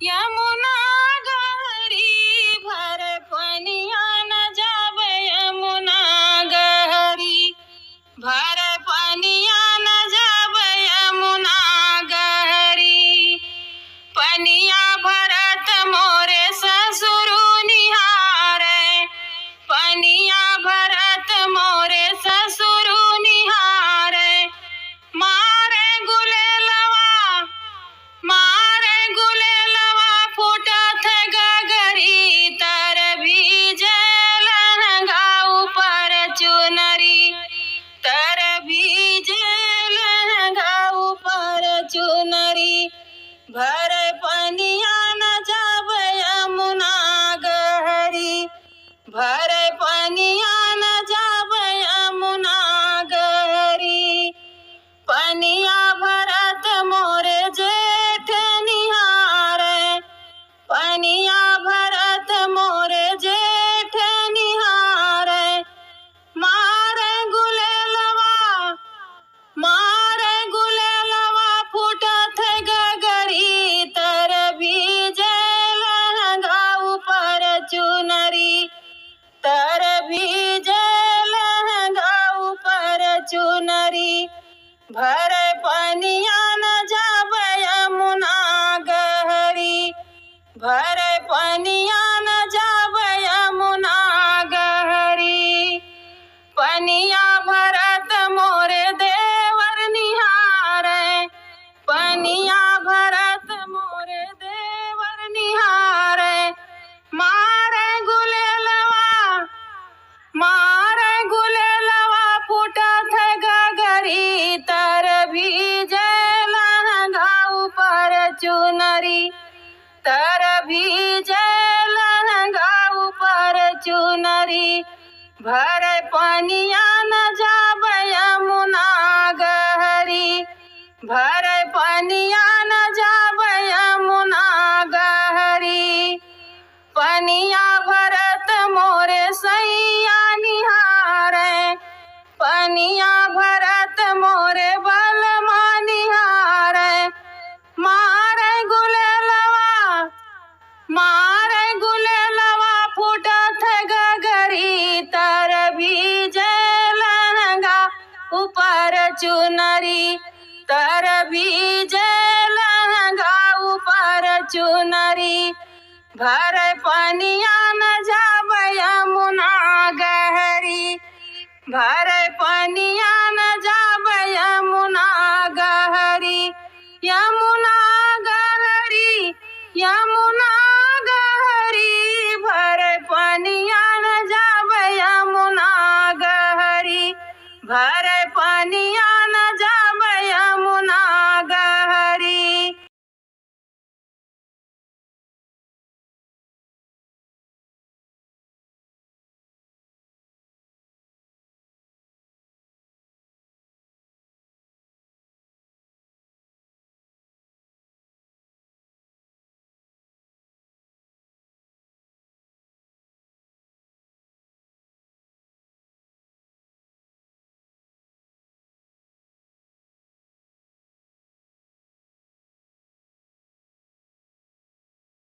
यमुना गहरी भर पनिया न जब यमुना गहरी भर पनिया न जब यमुना गहरी पनिया भरत मोरे ससुरु निहारे पनिया भरत मोरे ससुरु निहारे मारे गुलेलवा फूटत गगरी तर भीजे लहंगा ऊपर चुनरी तर भीजे लहंगा ऊपर चुनरी भर पनिया न जब यमुना गहरी भर पनिया न जब यमुना गहरी पनिया भरत मोरे जेठ निहारे पनिया भरत मोरे जेठ निहारे मारे गुलेलवा फूटत गगरी तर भीजे लहंगा ऊपर चुनरी तर भीजे लहंगा ऊपर चुनरी भर पनिया न जब यमुना गहरी भर पनिया न जब यमुना गहरी पनिया भरत मोरे देवर निहारे पनिया भरत मोरे देवर निहारे मारे गुलेलवा फूटत गगरी तर भीजे लहंगा ऊपर चुनरी तर भीजे लहंगा ऊपर चुनरी भर पनिया न जब यमुना गहरी भर पनिया न जब यमुना गहरी पनिया भरत मोरे सैया निहारे पनिया भरत मोरे बलमा निहारे मारे गुलेलवा फूटत गगरी तर भीजे लहंगा ऊपर चुनरी तर भीजे लहंगा ऊपर चुनरी भर पनिया न जब यमुना गहरी भर पनिया न जब यमुना